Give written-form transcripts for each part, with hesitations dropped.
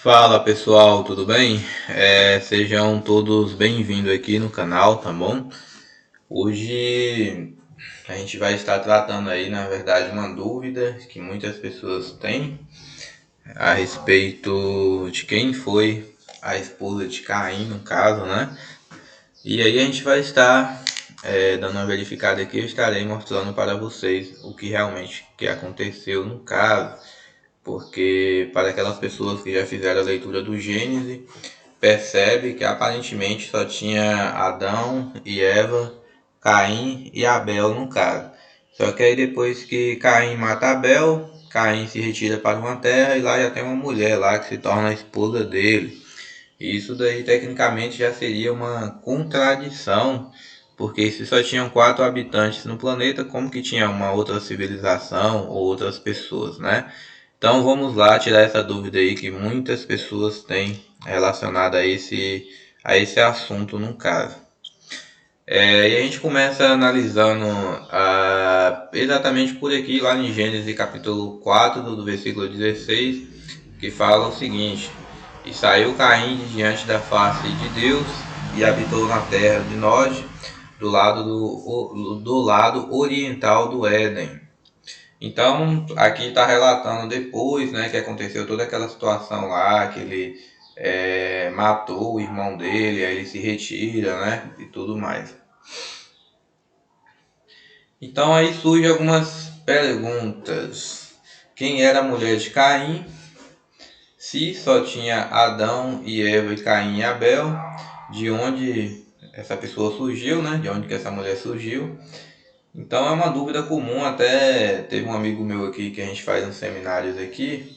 Fala pessoal, tudo bem? Sejam todos bem-vindos aqui no canal, tá bom? Hoje a gente vai estar tratando aí, na verdade, uma dúvida que muitas pessoas têm a respeito de quem foi a esposa de Caim, no caso, né? E aí a gente vai estar dando uma verificada aqui, eu estarei mostrando para vocês o que realmente que aconteceu no caso, porque para aquelas pessoas que já fizeram a leitura do Gênesis, percebe que aparentemente só tinha Adão e Eva, Caim e Abel no caso. Só que aí depois que Caim mata Abel, Caim se retira para uma terra e lá já tem uma mulher lá que se torna a esposa dele. E isso daí tecnicamente já seria uma contradição, porque se só tinham 4 habitantes no planeta, como que tinha uma outra civilização ou outras pessoas, né? Então vamos lá tirar essa dúvida aí que muitas pessoas têm relacionada a esse assunto no caso. E a gente começa analisando exatamente por aqui, lá em Gênesis capítulo 4, do versículo 16, que fala o seguinte: E saiu Caim de diante da face de Deus e habitou na terra de Nod, do lado oriental do Éden. Então, aqui está relatando depois, né, que aconteceu toda aquela situação lá, que ele matou o irmão dele, aí ele se retira, né, e tudo mais. Então aí surgem algumas perguntas. Quem era a mulher de Caim? Se só tinha Adão e Eva e Caim e Abel, de onde essa pessoa surgiu, né, de onde que essa mulher surgiu? Então é uma dúvida comum, até teve um amigo meu aqui que a gente faz uns seminários aqui,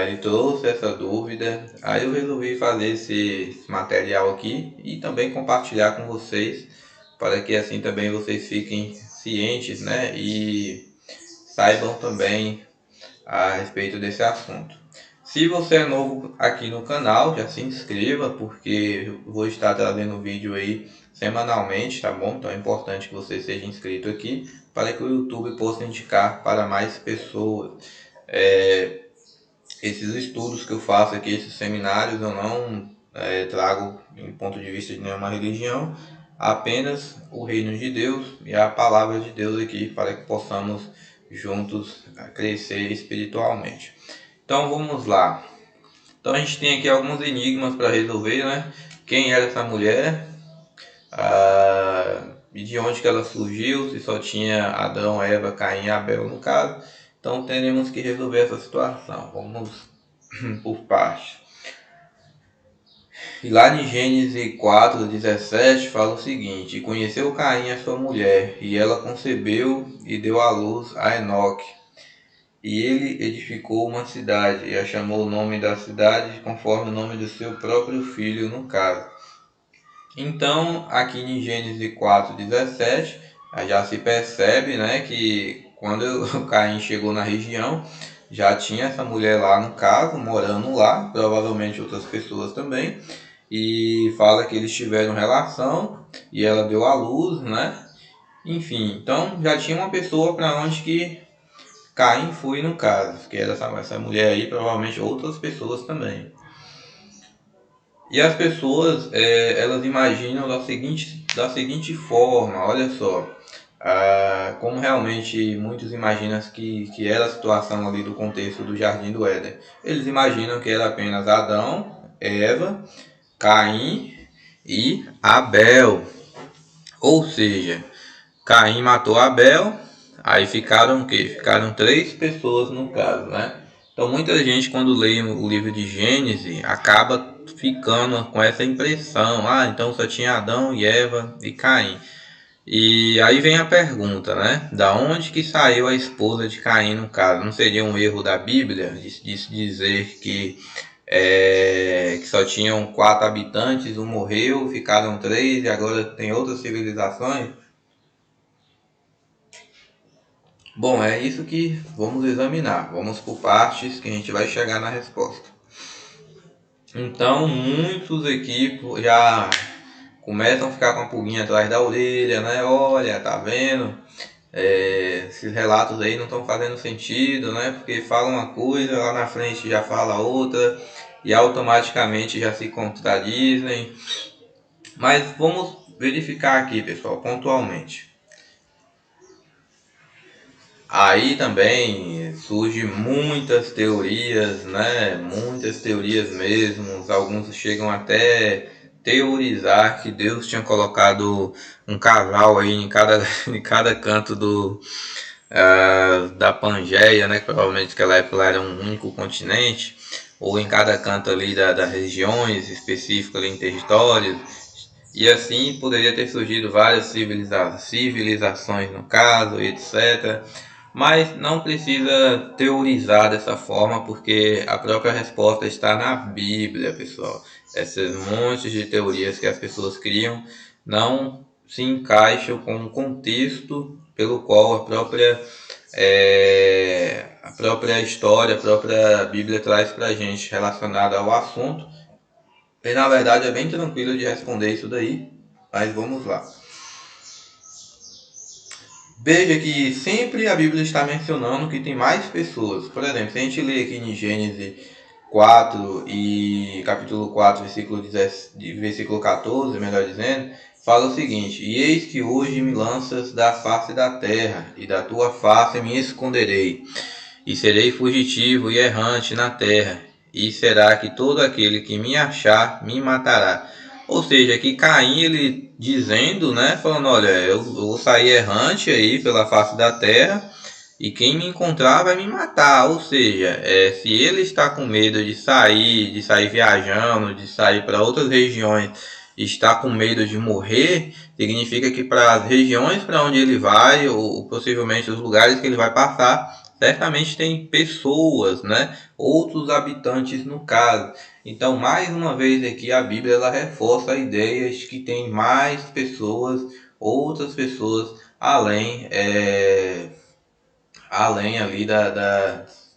ele trouxe essa dúvida, aí eu resolvi fazer esse material aqui e também compartilhar com vocês, para que assim também vocês fiquem cientes, né, e saibam também a respeito desse assunto. Se você é novo aqui no canal, já se inscreva, porque eu vou estar trazendo vídeo aí semanalmente, tá bom? Então é importante que você seja inscrito aqui, para que o YouTube possa indicar para mais pessoas. Esses estudos que eu faço aqui, esses seminários, eu não trago em ponto de vista de nenhuma religião, apenas o reino de Deus e a palavra de Deus aqui, para que possamos juntos crescer espiritualmente. Então vamos lá. Então a gente tem aqui alguns enigmas para resolver, né? Quem era essa mulher? E de onde que ela surgiu? Se só tinha Adão, Eva, Caim e Abel no caso. Então teremos que resolver essa situação. Vamos por partes. E lá em Gênesis 4:17 fala o seguinte: E conheceu Caim a sua mulher, e ela concebeu e deu à luz a Enoque. E ele edificou uma cidade, e a chamou o nome da cidade conforme o nome do seu próprio filho, no caso. Então, aqui em Gênesis 4:17, já se percebe, né, que quando o Caim chegou na região, já tinha essa mulher lá no caso, morando lá, provavelmente outras pessoas também, e fala que eles tiveram relação e ela deu à luz, né? Enfim, então já tinha uma pessoa para onde que Caim foi no caso, que era essa mulher aí, provavelmente outras pessoas também. E as pessoas, elas imaginam da seguinte forma, olha só, como realmente muitos imaginam que era a situação ali do contexto do Jardim do Éden. Eles imaginam que era apenas Adão, Eva, Caim e Abel. Ou seja, Caim matou Abel, aí ficaram o quê? Ficaram 3 pessoas no caso, né? Então muita gente quando lê o livro de Gênesis acaba ficando com essa impressão, então só tinha Adão e Eva e Caim. E aí vem a pergunta, né? Da onde que saiu a esposa de Caim no caso? Não seria um erro da Bíblia de dizer que só tinham 4 habitantes, um morreu, ficaram 3 e agora tem outras civilizações? Bom, é isso que vamos examinar. Vamos por partes que a gente vai chegar na resposta. Então, muitos aqui já começam a ficar com a pulguinha atrás da orelha, né? Olha, tá vendo? Esses relatos aí não estão fazendo sentido, né? Porque fala uma coisa, lá na frente já fala outra. e automaticamente já se contradizem. Mas vamos verificar aqui, pessoal, pontualmente. Aí também surgem muitas teorias, né? Muitas teorias mesmo. Alguns chegam até teorizar que Deus tinha colocado um casal aí em cada, em cada canto da Pangeia, né? Que provavelmente naquela época lá era um único continente, ou em cada canto ali das regiões específicas ali em territórios. E assim poderia ter surgido várias civilizações no caso, etc. Mas não precisa teorizar dessa forma, porque a própria resposta está na Bíblia, pessoal. Essas montes de teorias que as pessoas criam não se encaixam com o contexto pelo qual a própria história, a própria Bíblia traz para a gente relacionada ao assunto. E na verdade é bem tranquilo de responder isso daí, mas vamos lá. Veja que sempre a Bíblia está mencionando que tem mais pessoas. Por exemplo, se a gente ler aqui em Gênesis 4 e capítulo 4, versículo 14, melhor dizendo, fala o seguinte: E eis que hoje me lanças da face da terra, e da tua face me esconderei, e serei fugitivo e errante na terra, e será que todo aquele que me achar me matará. Ou seja, que Caim, ele dizendo, né, falando, olha, eu vou sair errante aí pela face da terra, e quem me encontrar vai me matar. Ou seja, se ele está com medo de sair viajando, de sair para outras regiões, está com medo de morrer, significa que para as regiões para onde ele vai, ou possivelmente os lugares que ele vai passar, certamente tem pessoas, né? Outros habitantes no caso. Então, mais uma vez aqui, a Bíblia ela reforça a ideia de que tem mais pessoas, outras pessoas, além ali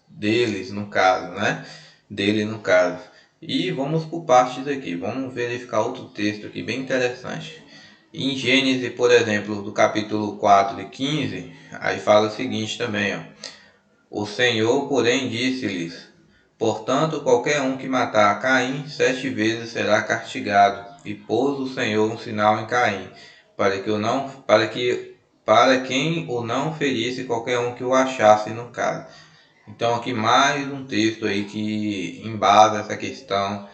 deles, no caso, né? Dele, no caso. E vamos por partes aqui. Vamos verificar outro texto aqui bem interessante. Em Gênesis, por exemplo, do capítulo 4 e 15, aí fala o seguinte também, ó. O Senhor, porém, disse-lhes: Portanto, qualquer um que matar a Caim 7 vezes será castigado. E pôs o Senhor um sinal em Caim, para quem o não ferisse qualquer um que o achasse no caso. Então aqui mais um texto aí que embasa essa questão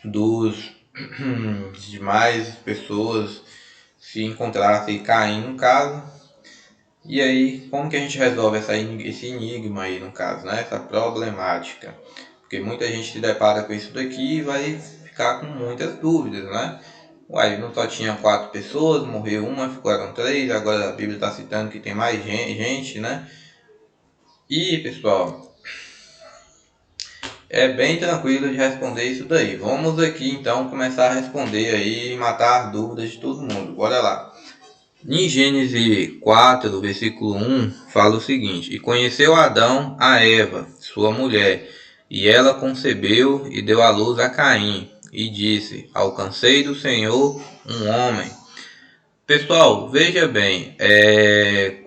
dos demais pessoas se encontrassem Caim no caso. E aí, como que a gente resolve esse enigma aí, no caso, né? Essa problemática? Porque muita gente se depara com isso daqui e vai ficar com muitas dúvidas, né? Uai, não só tinha 4 pessoas, morreu uma, ficaram 3, agora a Bíblia está citando que tem mais gente, né? E, pessoal, é bem tranquilo de responder isso daí. Vamos aqui, então, começar a responder aí e matar as dúvidas de todo mundo. Bora lá. Em Gênesis 4, versículo 1, fala o seguinte: E conheceu Adão a Eva, sua mulher, e ela concebeu e deu à luz a Caim, e disse: Alcancei do Senhor um homem. Pessoal, veja bem,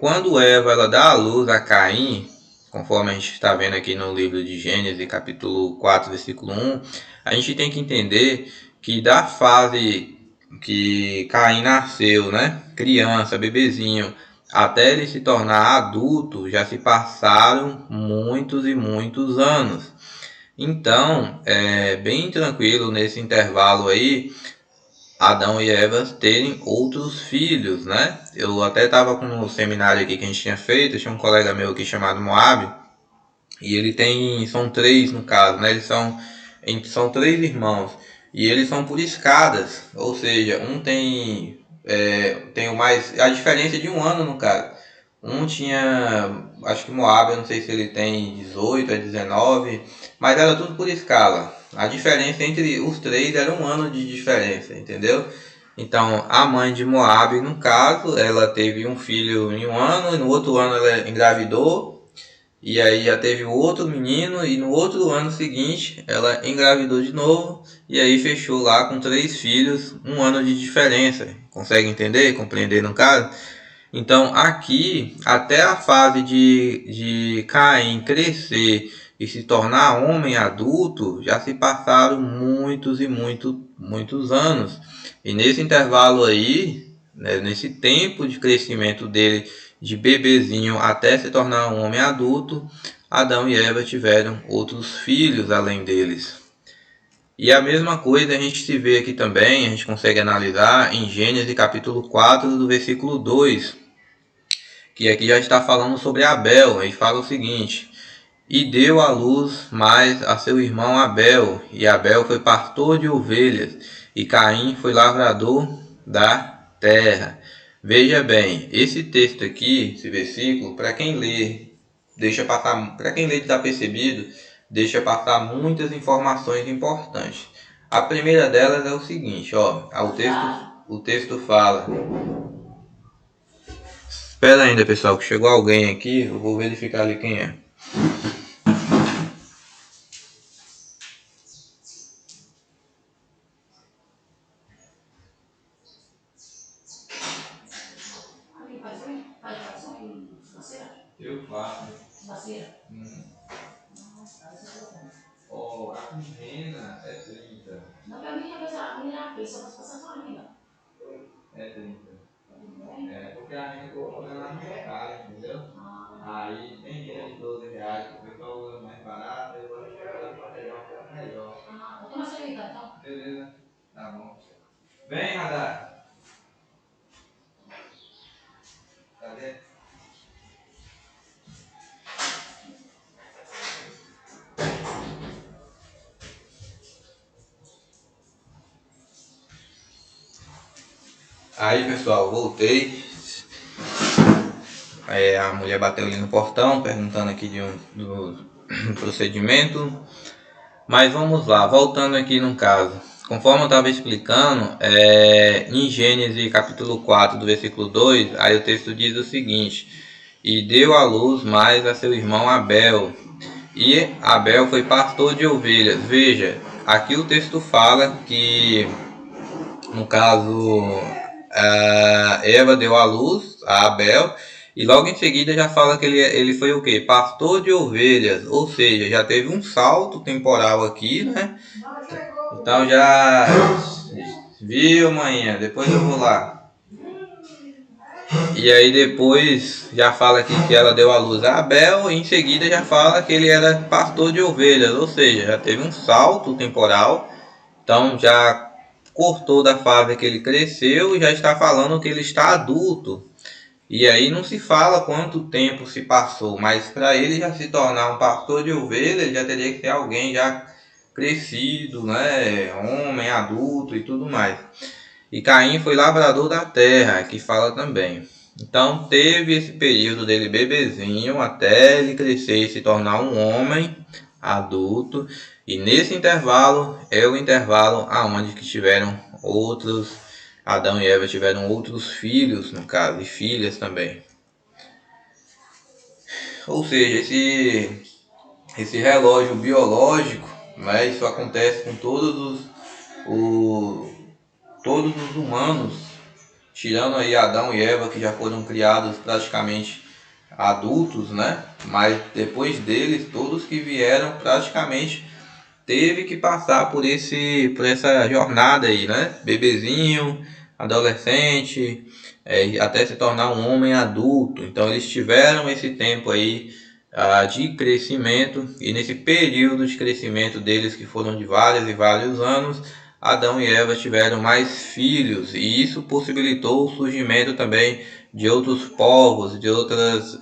quando Eva ela dá à luz a Caim, conforme a gente está vendo aqui no livro de Gênesis, capítulo 4, versículo 1, a gente tem que entender que da fase que Caim nasceu, né, criança, bebezinho, até ele se tornar adulto, já se passaram muitos e muitos anos. Então, é bem tranquilo nesse intervalo aí, Adão e Eva terem outros filhos, né? Eu até estava com um seminário aqui que a gente tinha feito, tinha um colega meu aqui chamado Moab, e ele tem, são 3 no caso, né? São 3 irmãos, e eles são por escadas, ou seja, um tem o mais, a diferença é de 1 ano no caso. Um tinha, acho que Moab, eu não sei se ele tem 18 a 19, mas era tudo por escala. A diferença entre os 3 era 1 ano de diferença, entendeu? Então, a mãe de Moab, no caso, ela teve um filho em 1 ano, e no outro ano ela engravidou, e aí já teve outro menino, e no outro ano seguinte ela engravidou de novo, e aí fechou lá com 3 filhos, 1 ano de diferença. Consegue entender? Compreender no caso? Então aqui, até a fase de Caim crescer e se tornar homem adulto, já se passaram muitos e muitos anos. E nesse intervalo aí, né, nesse tempo de crescimento dele, de bebezinho até se tornar um homem adulto, Adão e Eva tiveram outros filhos além deles. E a mesma coisa a gente se vê aqui também, a gente consegue analisar em Gênesis capítulo 4, do versículo 2, que aqui já está falando sobre Abel, e fala o seguinte: e deu à luz mais a seu irmão Abel, e Abel foi pastor de ovelhas, e Caim foi lavrador da terra. Veja bem, esse texto aqui, esse versículo, para quem lê, para quem lê desapercebido, deixa passar muitas informações importantes. A primeira delas é o seguinte, ó, o texto fala. Espera ainda, pessoal, que chegou alguém aqui, eu vou verificar ali quem é. Eu faço. A quinzena é 30. Não, pra mim a minha vez, só posso passar só a renda. É 30. Porque a renda eu vou pagar lá no mercado, entendeu? Aí tem renda de 12 reais, que o pessoal usa mais barato, eu vou esperar pra pegar um pouco melhor. Eu tô mais aceitando, então. Beleza, tá bom. Vem, Radar. Cadê? Aí, pessoal, voltei. A mulher bateu ali no portão, perguntando aqui do procedimento. Mas vamos lá, voltando aqui no caso. Conforme eu estava explicando, em Gênesis capítulo 4, do versículo 2, aí o texto diz o seguinte: e deu à luz mais a seu irmão Abel, e Abel foi pastor de ovelhas. Veja, aqui o texto fala que, no caso, Eva deu à luz a Abel, e logo em seguida já fala que ele foi o quê? Pastor de ovelhas, ou seja, já teve um salto temporal aqui, né? Então já viu, manhã, depois eu vou lá. E aí depois já fala aqui que ela deu à luz a Abel, e em seguida já fala que ele era pastor de ovelhas, ou seja, já teve um salto temporal. Então já cortou da fase que ele cresceu e já está falando que ele está adulto. E aí não se fala quanto tempo se passou, mas para ele já se tornar um pastor de ovelhas, ele já teria que ser alguém já crescido, né, homem, adulto e tudo mais. E Caim foi lavrador da terra, que fala também. Então teve esse período dele bebezinho até ele crescer e se tornar um homem adulto. E nesse intervalo é o intervalo aonde que tiveram outros, Adão e Eva tiveram outros filhos, no caso, e filhas também. Ou seja, esse relógio biológico, né, isso acontece com todos os humanos, tirando aí Adão e Eva, que já foram criados praticamente adultos, né? Mas depois deles, todos que vieram praticamente teve que passar por essa jornada aí, né? Bebezinho, adolescente, até se tornar um homem adulto. Então eles tiveram esse tempo aí de crescimento, e nesse período de crescimento deles, que foram de vários e vários anos, Adão e Eva tiveram mais filhos, e isso possibilitou o surgimento também de outros povos, de outros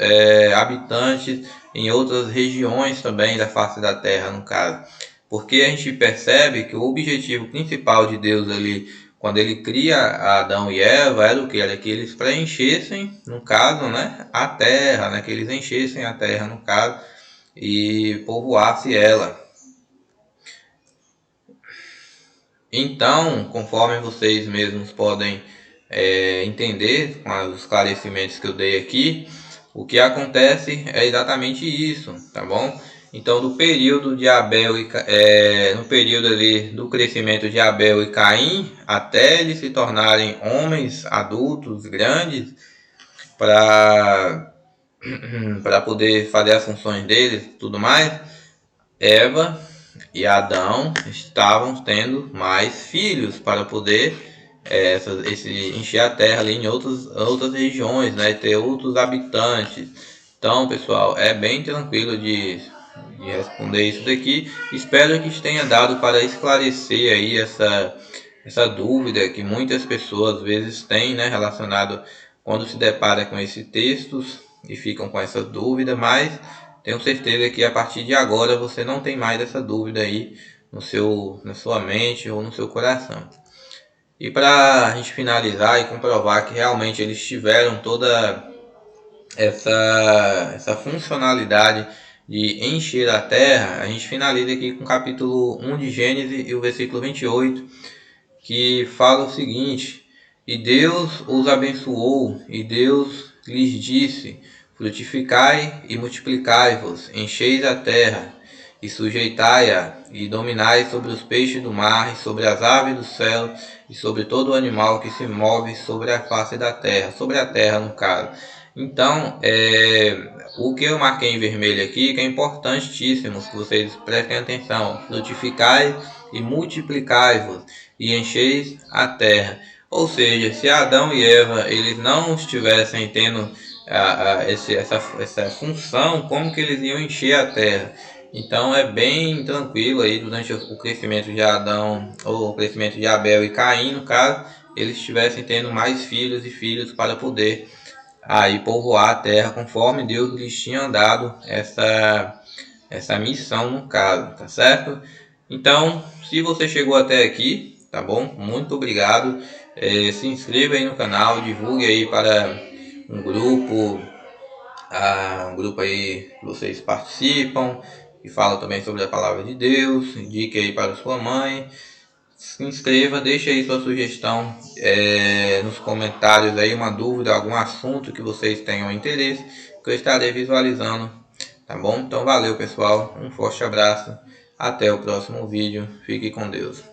habitantes em outras regiões também da face da terra, no caso. Porque a gente percebe que o objetivo principal de Deus ali, quando ele cria Adão e Eva, era o que? Era que eles preenchessem, no caso, né, a terra, né, que eles enchessem a terra, no caso, e povoasse ela. Então, conforme vocês mesmos podem entender com os esclarecimentos que eu dei aqui, o que acontece é exatamente isso, tá bom? Então, no período de Abel no período ali do crescimento de Abel e Caim, até eles se tornarem homens adultos grandes, para poder fazer as funções deles, tudo mais, Eva e Adão estavam tendo mais filhos para poder encher a terra ali em outras regiões, né? Ter outros habitantes. Então, pessoal, é bem tranquilo de responder isso daqui. Espero que tenha dado para esclarecer aí essa dúvida que muitas pessoas às vezes têm, né, relacionado quando se depara com esses textos e ficam com essa dúvida, mas tenho certeza que a partir de agora você não tem mais essa dúvida aí na sua mente ou no seu coração. E para a gente finalizar e comprovar que realmente eles tiveram toda essa funcionalidade de encher a terra, a gente finaliza aqui com o capítulo 1 de Gênesis e o versículo 28, que fala o seguinte: E Deus os abençoou, e Deus lhes disse: Frutificai e multiplicai-vos, encheis a terra, e sujeitai-a, e dominai sobre os peixes do mar, e sobre as aves do céu, e sobre todo o animal que se move sobre a face da terra, sobre a terra no caso. Então, o que eu marquei em vermelho aqui, que é importantíssimo que vocês prestem atenção: frutificai e multiplicai-vos, e encheis a terra. Ou seja, se Adão e Eva eles não estivessem tendo essa função, como que eles iam encher a terra? Então é bem tranquilo aí durante o crescimento de Adão, ou o crescimento de Abel e Caim, no caso, eles estivessem tendo mais filhos e filhos para poder aí povoar a terra conforme Deus lhes tinha dado essa missão no caso, tá certo? Então, se você chegou até aqui, tá bom? Muito obrigado. Se inscreva aí no canal, divulgue aí para um grupo aí que vocês participam, e fala também sobre a palavra de Deus, indique aí para sua mãe. Se inscreva, deixe aí sua sugestão nos comentários aí, uma dúvida, algum assunto que vocês tenham interesse, que eu estarei visualizando, tá bom? Então valeu, pessoal, um forte abraço, até o próximo vídeo, fique com Deus.